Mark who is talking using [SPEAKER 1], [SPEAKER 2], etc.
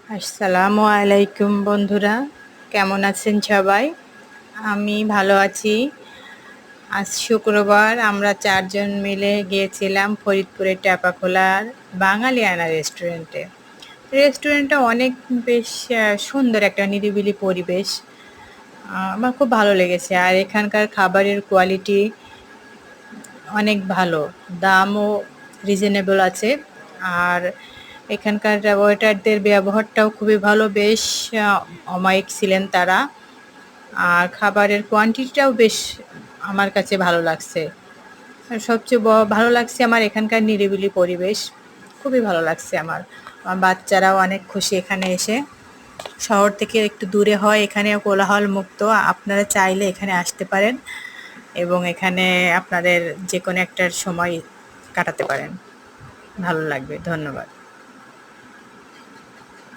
[SPEAKER 1] আসসালামু আলাইকুম বন্ধুরা, কেমন আছেন সবাই? আমি ভালো আছি। আজ শুক্রবার আমরা ৪ জন মিলে গিয়েছিলাম ফরিদপুরের টেপাখোলার বাঙালিয়ানা রেস্টুরেন্টে। রেস্টুরেন্টটা অনেক বেশ সুন্দর একটা নিরিবিলি পরিবেশ। আমার খুব ভালো লেগেছে। আর এখানকার খাবারের কোয়ালিটি অনেক ভালো। দামও রিজনেবল আছে। আর এখানকার ওয়েটারদের ব্যবহারটাও খুবই ভালো। বেশ অমায়িক ছিলেন তারা। আর খাবারের কোয়ান্টিটিটাও বেশ আমার কাছে ভালো লাগছে। আর সবচেয়ে ভালো লাগছে আমার এখানকার নিরিবিলি পরিবেশ। খুবই ভালো লাগছে আমার। আমার বাচ্চারাও অনেক খুশি এখানে এসে। শহর থেকে একটু দূরে হয়, এখানে কোলাহল মুক্ত। আপনারা চাইলে এখানে আসতে পারেন এবং এখানে আপনাদের যেকোনো একটা সময় কাটাতে পারেন। ভালো লাগবে। ধন্যবাদ।